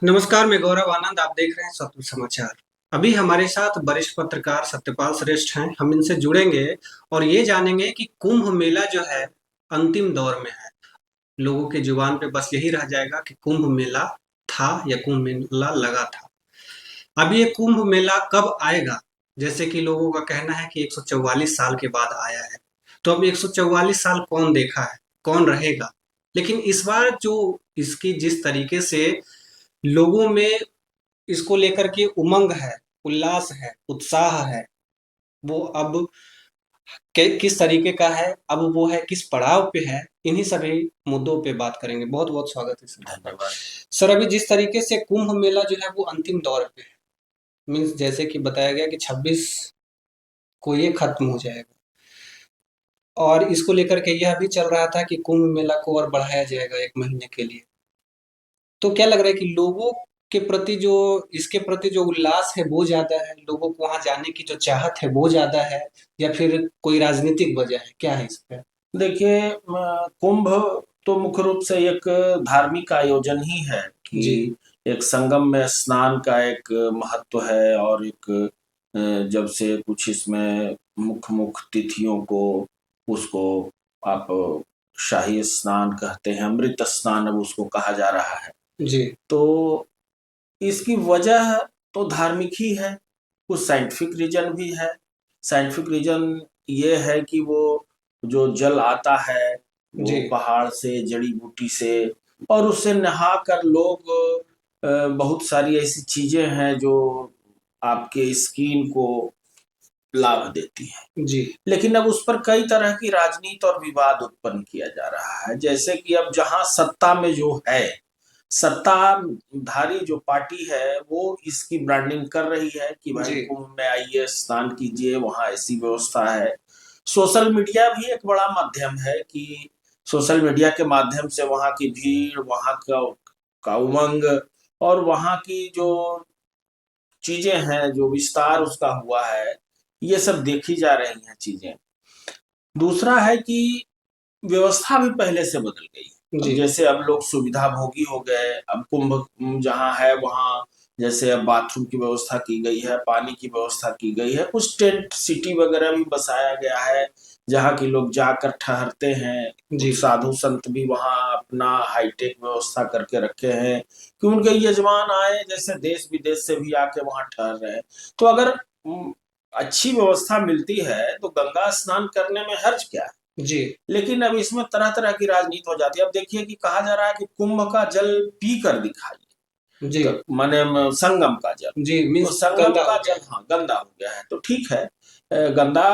नमस्कार, मैं गौरव आनंद। आप देख रहे हैं सतुर समाचार। अभी हमारे साथ वरिष्ठ पत्रकार सत्यपाल श्रेष्ठ हैं। हम इनसे जुड़ेंगे और ये जानेंगे कि कुंभ मेला जो है अंतिम दौर में है। लोगों के जुबान पे बस यही रह जाएगा कि कुंभ मेला था या कुंभ मेला लगा था। अब ये कुंभ मेला कब आएगा? जैसे कि लोगों का कहना है कि 144 साल के बाद आया है। तो अब 144 साल कौन देखा है, कौन रहेगा? लेकिन इस बार जो इसकी जिस तरीके से लोगों में इसको लेकर के उमंग है, उल्लास है, उत्साह है, वो अब किस तरीके का है, अब वो है किस पड़ाव पे है, इन्हीं सभी मुद्दों पे बात करेंगे। बहुत बहुत स्वागत है सर। धन्यवाद। सर, अभी जिस तरीके से कुंभ मेला जो है वो अंतिम दौर पे है, मीन्स जैसे कि बताया गया कि 26 को ये खत्म हो जाएगा, और इसको लेकर के यह भी चल रहा था कि कुंभ मेला को और बढ़ाया जाएगा 1 महीने के लिए। तो क्या लग रहा है कि लोगों के प्रति जो इसके प्रति जो उल्लास है वो ज्यादा है, लोगों को वहां जाने की जो चाहत है वो ज्यादा है, या फिर कोई राजनीतिक वजह है? क्या है इस पे? देखिए, कुंभ तो मुख्य रूप से एक धार्मिक आयोजन ही है कि जी। एक संगम में स्नान का एक महत्व है। और एक जब से कुछ इसमें मुख्य मुख्य तिथियों को उसको आप शाही स्नान कहते हैं, अमृत स्नान अब उसको कहा जा रहा है। जी। तो इसकी वजह तो धार्मिक ही है, कुछ साइंटिफिक रीजन भी है। साइंटिफिक रीजन ये है कि वो जो जल आता है जी। वो पहाड़ से, जड़ी बूटी से, और उससे नहा कर लोग बहुत सारी ऐसी चीजें हैं जो आपके स्किन को लाभ देती हैं। जी। लेकिन अब उस पर कई तरह की राजनीति और विवाद उत्पन्न किया जा रहा है। जैसे कि अब जहां सत्ता में जो है, सत्ताधारी जो पार्टी है, वो इसकी ब्रांडिंग कर रही है कि भाई जी। कुंभ में आइए, स्नान कीजिए, वहां ऐसी व्यवस्था है। सोशल मीडिया भी एक बड़ा माध्यम है कि सोशल मीडिया के माध्यम से वहां की भीड़, वहां का उमंग, और वहां की जो चीजें हैं, जो विस्तार उसका हुआ है, ये सब देखी जा रही हैं चीजें। दूसरा है कि व्यवस्था भी पहले से बदल गई। अब जी। जैसे अब लोग सुविधा भोगी हो गए। अब कुंभ जहाँ है वहाँ जैसे अब बाथरूम की व्यवस्था की गई है, पानी की व्यवस्था की गई है, कुछ टेंट सिटी वगैरह भी बसाया गया है जहाँ की लोग जाकर ठहरते हैं। जी। कुछ साधु संत भी वहाँ अपना हाईटेक व्यवस्था करके रखे हैं कि उनके यजमान आए, जैसे देश विदेश से भी आके वहाँ ठहर रहे हैं। तो अगर अच्छी व्यवस्था मिलती है तो गंगा स्नान करने में हर्ज क्या है। जी। लेकिन अब इसमें तरह तरह की राजनीति हो जाती है। अब देखिए कि कहा जा रहा है कि कुंभ का जल पी कर दिखाइए, जी। तो माने संगम का जल। जी, तो मीन्स संगम गंदा का हो गया जल, है। हाँ, गंदा हो गया है, तो ठीक है। गंदा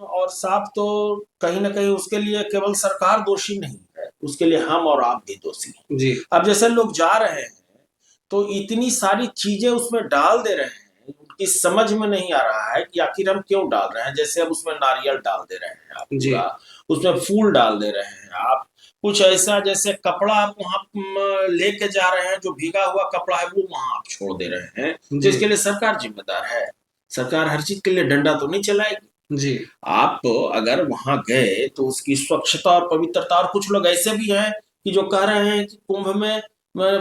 और साफ तो कहीं ना कहीं उसके लिए केवल सरकार दोषी नहीं है, उसके लिए हम और आप भी दोषी हैं। जी। अब जैसे लोग जा रहे हैं तो इतनी सारी चीजें उसमें डाल दे रहे हैं, उनकी समझ में नहीं आ रहा है कि आखिर हम क्यों डाल रहे हैं। जैसे अब उसमें नारियल डाल दे रहे हैं आप, जी। पूरा उसमें फूल डाल दे रहे हैं आप, कुछ ऐसा जैसे कपड़ा आप वहां लेके जा रहे हैं, जो भीगा हुआ कपड़ा है वो वहां आप छोड़ दे रहे हैं। तो जी। इसके लिए सरकार जिम्मेदार है। सरकार हर चीज के लिए डंडा तो नहीं चलाएगी। जी। आप अगर वहां गए तो उसकी स्वच्छता और पवित्रता, और कुछ लोग ऐसे भी हैं कि जो कह रहे हैं कि कुंभ में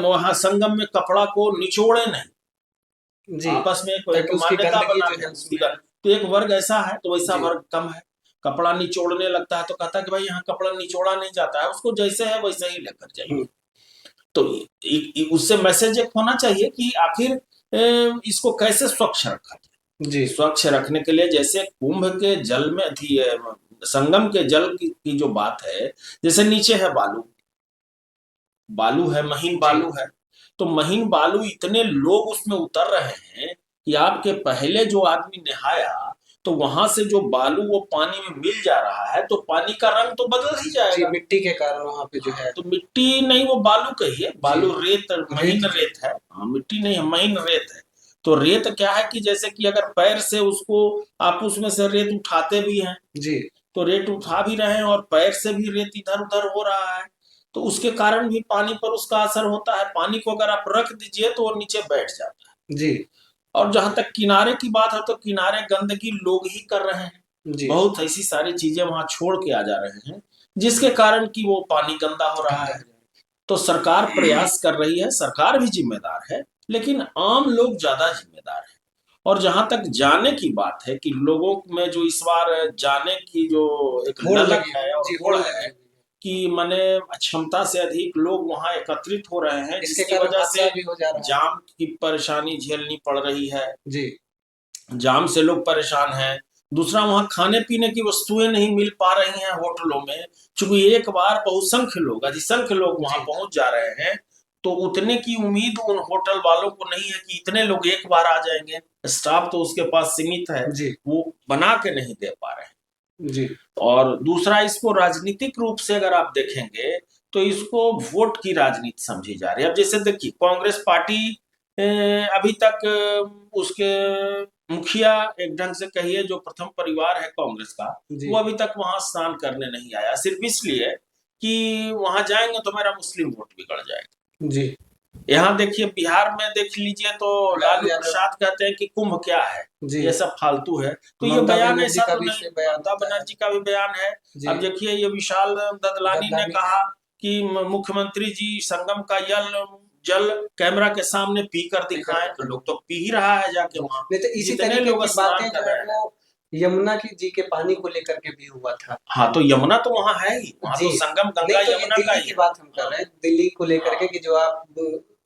वहां संगम में कपड़ा को निचोड़े नहीं, जी। आपस में एक ताकि उसकी मान्यता गंदगी बना जो है है उसकी उसमें। तो एक वर्ग ऐसा है तो वैसा जी। वर्ग कम है। कपड़ा निचोड़ने लगता है तो कहता है कि भाई यहाँ कपड़ा निचोड़ा नहीं जाता है, उसको जैसे है वैसे ही लेकर जाइए। हम्म। तो उससे मैसेज एक होना चाहिए कि आखिर इसको कैसे स्वच्छ रखा जाए। जी। स्वच्छ रखने के लिए जैसे कुंभ के जल में थी, संगम के जल की जो बात है, जैसे नीचे है बालू, बालू है, महीन जी। बालू है। तो महीन बालू, इतने लोग उसमें उतर रहे हैं कि आपके पहले जो आदमी नहाया तो वहां से जो बालू वो पानी में मिल जा रहा है, तो पानी का रंग तो बदल ही जी, जाएगा। मिट्टी के कारण वहां पे जो हाँ, है। तो मिट्टी नहीं, वो बालू कहिए, जी। बालू रेत, रेत महीन जो। रेत है। हाँ, मिट्टी नहीं है, महीन रेत है। तो रेत क्या है कि जैसे कि अगर पैर से उसको आप उसमें से रेत उठाते भी हैं, जी। तो रेत उठा भी रहे हैं और पैर से भी रेत इधर उधर हो रहा है, तो उसके कारण भी पानी पर उसका असर होता है। पानी को अगर आप रख दीजिए तो वो नीचे बैठ जाता है। जी। और जहां तक किनारे की बात है तो किनारे गंदगी लोग ही कर रहे हैं। जी। बहुत ऐसी सारी चीजें वहां छोड़ के आ जा रहे हैं जिसके कारण कि वो पानी गंदा हो रहा गंदा है। है। तो सरकार प्रयास कर रही है, सरकार भी जिम्मेदार है, लेकिन आम लोग ज्यादा जिम्मेदार है। और जहां तक जाने की बात है कि लोगों में जो इस बार जाने की जो एक होड़ ललक लगी है और जी, होड़ होड़ लगी है हुई है। कि माने क्षमता से अधिक लोग वहां एकत्रित हो रहे हैं, इसके जिसकी कारण वजह हादसा से भी हो जा रहा है। जाम की परेशानी झेलनी पड़ रही है। जी, जाम से लोग परेशान हैं। दूसरा, वहां खाने पीने की वस्तुएं नहीं मिल पा रही हैं होटलों में, चूंकि एक बार बहुसंख्य लोग, अधिसंख्य लोग वहां जी, पहुंच जा रहे हैं, तो उतने की उम्मीद उन होटल वालों को नहीं है कि इतने लोग एक बार आ जाएंगे। स्टाफ तो उसके पास सीमित है, जी, वो बना के नहीं दे पा रहे हैं। जी, और दूसरा, इसको राजनीतिक रूप से अगर आप देखेंगे तो इसको वोट की राजनीति समझी जा रही है। अब जैसे देखिए, कांग्रेस पार्टी अभी तक उसके मुखिया, एक ढंग से कहिए जो प्रथम परिवार है कांग्रेस का, जी, वो अभी तक वहां स्नान करने नहीं आया, सिर्फ इसलिए कि वहां जाएंगे तो मेरा मुस्लिम वोट बिगड़ जाएगा। जी। यहाँ देखिए, बिहार में देख लीजिए तो लालू लालू यादव। प्रसाद कहते हैं कि कुंभ क्या है, जी, ये सब फालतू है। तो ये ममता बयान बनर्जी ऐसा का तो भी नहीं, इसमें बयान ममता आता है। बनर्जी का भी बयान है। जी, अब देखिए, ये विशाल ददलानी ने गद्दानी है। कहा कि मुख्यमंत्री जी संगम का जल कैमरा के सामने पी कर दिखाएं, तो लोग तो पी ही रहा है जाके जी, वहां, नहीं तो इसी जितने तरीके लोग की स्नान बातें कर जो है रहे हैं। वो यमुना की जी के पानी को लेकर के भी हुआ था। हाँ, तो यमुना तो वहां है ही, वहां जी, तो संगम गंगा नहीं तो ये यमुना का दिल्ली ही की है। बात हम कर हाँ, रहे हैं, दिल्ली को लेकर के हाँ, कि जो आप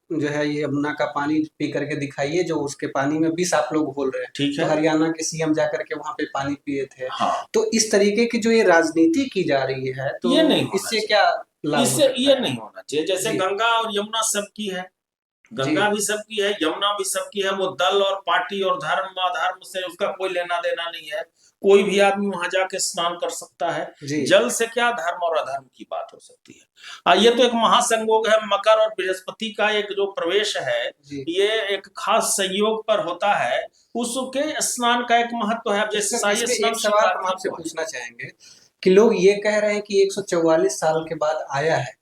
जो है ये यमुना का पानी पी करके दिखाइए, जो उसके पानी में विष आप लोग घोल रहे हैं। ठीक तो है। हरियाणा के सीएम जाकर के वहां पे पानी पिए थे। हाँ, तो इस तरीके की जो ये राजनीति की जा रही है, तो ये नहीं होना इससे चाहिए, क्या लाभ हो इससे सकता ये है? नहीं होना चाहिए। जैसे जी, गंगा और यमुना सबकी है, जी, गंगा भी सबकी है, यमुना भी सबकी है। वो दल और पार्टी और धर्म अधर्म से उसका कोई लेना देना नहीं है। कोई भी आदमी वहां जाके स्नान कर सकता है। जी, जल से क्या धर्म और अधर्म की बात हो सकती है। ये तो एक महासंयोग है, मकर और बृहस्पति का एक जो प्रवेश है, जी। ये एक खास संयोग पर होता है। उसके स्नान का एक महत्व है। अब जैसे शाही इसमें स्नान एक सवाल हम शिवरात्रि आपसे को है। पूछना चाहेंगे कि लोग ये कह रहे हैं कि 144 साल के बाद आया है,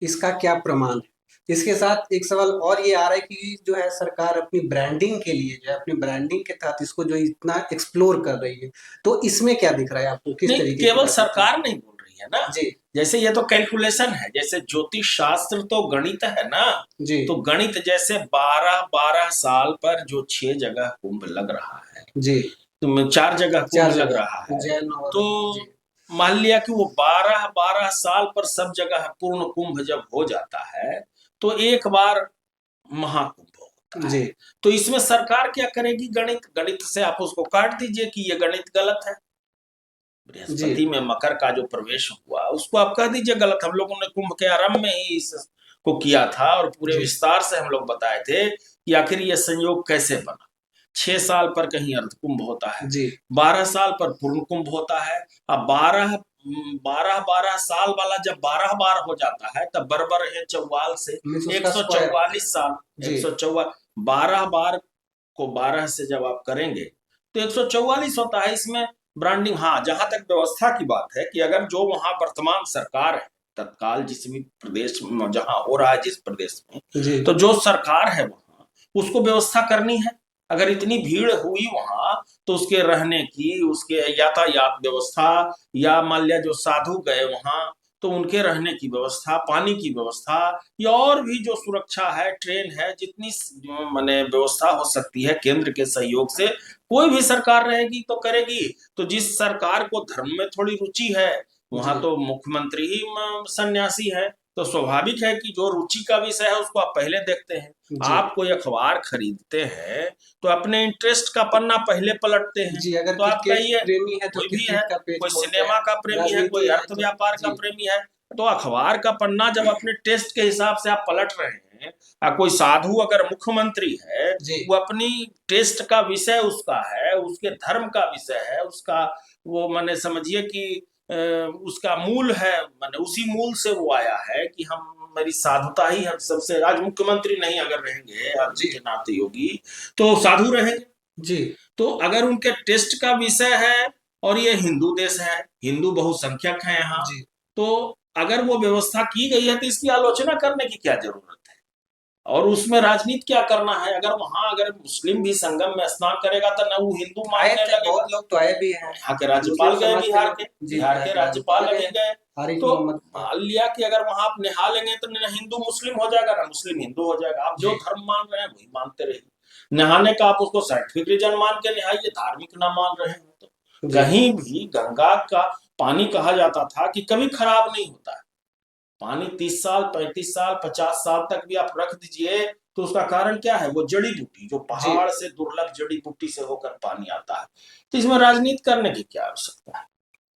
इसका क्या प्रमाण है? इसके साथ एक सवाल और ये आ रहा है कि जो है सरकार अपनी ब्रांडिंग के लिए जो है अपनी ब्रांडिंग के तहत इसको जो इतना एक्सप्लोर कर रही है, तो इसमें क्या दिख रहा है आपको? किस नहीं, तरीके की केवल राजनीति? सरकार नहीं बोल रही है ना। जी, जैसे ये तो कैलकुलेशन है, जैसे ज्योतिष शास्त्र तो गणित है ना। जी, तो गणित जैसे 12-12 साल पर जो 6 जगह कुंभ लग रहा है, जी, तो 4 जगह कुंभ 4 लग जगह रहा है, उज्जैन और तो जी, मान लिया कि वो 12-12 साल पर सब जगह पूर्ण कुंभ जब हो जाता है, तो एक बार महाकुंभ होता जी, है। तो इसमें सरकार क्या करेगी? गणित, गणित से आप उसको काट दीजिए कि ये गणित गलत है। जी, बृहस्पति में मकर का जो प्रवेश हुआ, उसको आप कह दीजिए गलत। हम लोगों ने कुंभ के आरंभ में ही इसको किया था और पूरे जी, विस्तार से हम लोग बताए थे कि आखिर ये संयोग कैसे बना। 6 साल पर कहीं अर्ध कुंभ होता है, जी, 12 साल पर पूर्ण कुंभ होता है। अब 12-12 साल वाला जब 12 बार हो जाता है, तब बरबर है 44 से मीन्स एक उसका सौ स्क्वायर। चौवालीस साल जी, 144, 12 बार को 12 से जब आप करेंगे तो 144 होता है। इसमें ब्रांडिंग, हाँ, जहां तक व्यवस्था की बात है कि अगर जो वहां वर्तमान सरकार है, तत्काल जिस भी प्रदेश में जहां हो रहा है, जिस प्रदेश में, जी, तो जो सरकार है वहां उसको व्यवस्था करनी है। अगर इतनी भीड़ हुई वहां, तो उसके रहने की, उसके यातायात व्यवस्था, या मान लिया जो साधु गए वहां, तो उनके रहने की व्यवस्था, पानी की व्यवस्था, या और भी जो सुरक्षा है, ट्रेन है, जितनी माने व्यवस्था हो सकती है केंद्र के सहयोग से, कोई भी सरकार रहेगी तो करेगी। तो जिस सरकार को धर्म में थोड़ी रुचि है, वहां जी, तो मुख्यमंत्री ही सन्यासी है, तो स्वाभाविक है कि जो रुचि का विषय है उसको आप पहले देखते हैं। जी, आप कोई अखबार खरीदते हैं तो अपने इंटरेस्ट का पन्ना पहले पलटते हैं। जी, अगर तो आप क्रिकेट कहिए, प्रेमी है तो कोई भी है, क्रिकेट का पेज कोई खोलते सिनेमा हैं, का प्रेमी है, कोई राजनीति है अर्थ तो व्यापार का जी, प्रेमी है, तो अखबार का पन्ना जब अपने टेस्ट के हिसाब से आप पलट रहे हैं, कोई साधु अगर मुख्यमंत्री है, जी, वो अपनी टेस्ट का विषय उसका है, उसके धर्म का विषय है, उसका वो माने समझिए कि उसका मूल है, माने उसी मूल से वो आया है कि हम, मेरी साधुता ही हम सबसे, आज मुख्यमंत्री नहीं अगर रहेंगे, जी, आदित्यनाथ नाथ योगी, तो साधु रहेंगे। जी, तो अगर उनके टेस्ट का विषय है, और ये हिंदू देश है, हिंदू बहुसंख्यक है यहाँ, जी। तो अगर वो व्यवस्था की गई है तो इसकी आलोचना करने की क्या जरूरत है? और उसमें राजनीति क्या करना है? अगर मुस्लिम भी संगम में स्नान करेगा तो न वो हिंदू आए मानने थे, लगेगा। बहुत लोग तो आए भी हैं, यहाँ के राज्यपाल मुस्लिम गए, समाज के बिहार लोग। के जी, बिहार के राज्यपाल अभी गए। आरिफ तो मोहम्मद मान लिया कि अगर वहां आप नहा लेंगे तो न हिंदू मुस्लिम हो जाएगा, ना मुस्लिम हिंदू हो जाएगा। आप जो जी। धर्म मान रहे हैं वही मानते रहिए। नहाने का आप उसको साइंटिफिक रीजन मान के नहाइए, धार्मिक ना मान रहे हैं तो। जी। कहीं भी गंगा का पानी कहा जाता था कि कभी खराब नहीं होता है। पानी 30 साल, 35 साल, 50 साल तक भी आप रख दीजिए तो उसका कारण क्या है? वो जड़ी बूटी जो जी। पहाड़ से दुर्लभ जड़ी बूटी से होकर पानी आता है। तो इसमें राजनीति करने की क्या आवश्यकता है?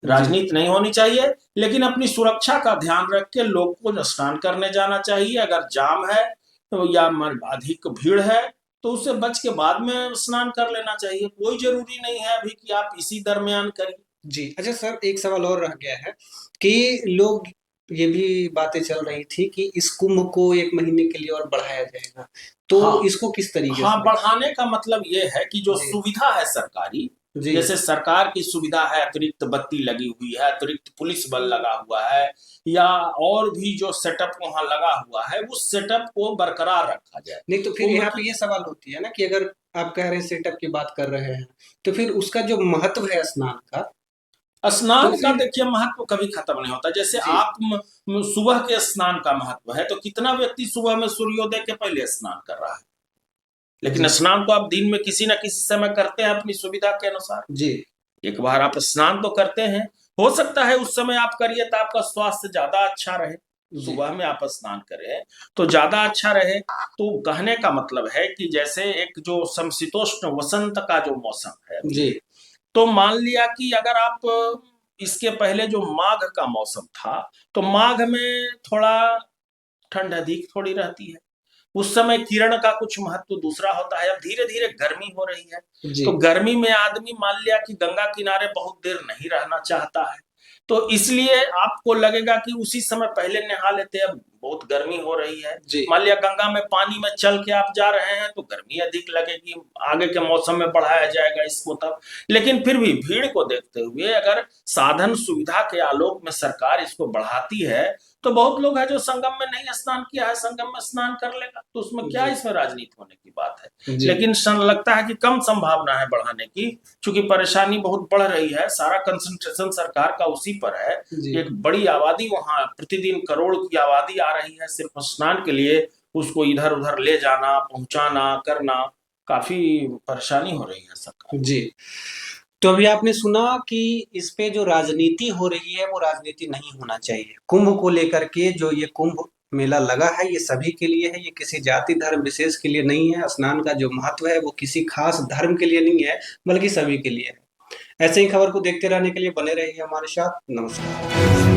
जी। राजनीति नहीं होनी चाहिए, लेकिन अपनी सुरक्षा का ध्यान रख के लोग को स्नान करने जाना चाहिए। अगर जाम है तो या अधिक भीड़ है तो उससे बच के बाद में स्नान कर लेना चाहिए। कोई जरूरी नहीं है अभी कि आप इसी दरमियान करिए। जी। अच्छा सर, एक सवाल और रह गया है कि लोग, ये भी बातें चल रही थी कि इस कुंभ को 1 महीने के लिए और बढ़ाया जाएगा, तो हाँ, इसको किस तरीके हाँ, से? बढ़ाने का मतलब ये है कि जो जी। सुविधा है सरकारी, जी। जैसे सरकार की सुविधा है, अतिरिक्त बत्ती लगी हुई है, अतिरिक्त पुलिस बल लगा हुआ है, या और भी जो सेटअप वहां लगा हुआ है, उस सेटअप को बरकरार रखा जाए। नहीं तो फिर कुंभ यहाँ की पे ये सवाल होती है ना कि अगर आप कह रहे हैं सेटअप की बात कर रहे हैं, तो फिर उसका जो महत्व है स्नान का, तो स्नान का फिर देखिए महत्व कभी खत्म नहीं होता। जैसे जी। आप सुबह के स्नान का महत्व है, तो कितना व्यक्ति सुबह में सूर्योदय के पहले स्नान कर रहा है, लेकिन जी। स्नान तो आप दिन में किसी न किसी समय करते हैं अपनी सुविधा के अनुसार। जी। एक बार आप स्नान तो करते हैं, हो सकता है उस समय आप करिए तो आपका स्वास्थ्य ज्यादा अच्छा रहे। जी। सुबह में आप स्नान करें तो ज्यादा अच्छा रहे। तो कहने का मतलब है कि जैसे एक जो समशीतोष्ण वसंत का जो मौसम है अभी, जी। तो मान लिया कि अगर आप इसके पहले जो माघ का मौसम था, तो माघ में थोड़ा ठंड अधिक थोड़ी रहती है। उस समय किरण का कुछ महत्व दूसरा होता है। अब धीरे धीरे गर्मी हो रही है, जी। तो गर्मी में आदमी मान लिया कि गंगा किनारे बहुत देर नहीं रहना चाहता है, तो इसलिए आपको लगेगा कि उसी समय पहले नहा लेते हैं। अब बहुत गर्मी हो रही है, जी। मान लिया गंगा में पानी में चल के आप जा रहे हैं तो गर्मी अधिक लगेगी, आगे के मौसम में बढ़ाया जाएगा इसको तब। लेकिन फिर भी भीड़ को देखते हुए अगर साधन सुविधा के आलोक में सरकार इसको बढ़ाती है, तो बहुत लोग हैं जो संगम में नहीं स्नान किया है, संगम में स्नान कर लेगा। तो उसमें क्या जी। इसमें राजनीति होने की बात है? जी। लेकिन लगता है कि कम संभावना है बढ़ाने की, क्योंकि परेशानी बहुत बढ़ रही है। सारा कंसंट्रेशन सरकार का उसी पर है। जी। एक बड़ी आबादी वहां प्रतिदिन करोड़ की आबादी आ रही है सिर्फ स्नान के लिए, उसको इधर उधर ले जाना पहुंचाना करना, काफी परेशानी हो रही है सरकार। जी। तो अभी आपने सुना कि इस पे जो राजनीति हो रही है वो राजनीति नहीं होना चाहिए। कुंभ को लेकर के जो ये कुंभ मेला लगा है ये सभी के लिए है, ये किसी जाति धर्म विशेष के लिए नहीं है। स्नान का जो महत्व है वो किसी खास धर्म के लिए नहीं है, बल्कि सभी के लिए है। ऐसे ही खबर को देखते रहने के लिए बने रहिए हमारे साथ। नमस्कार।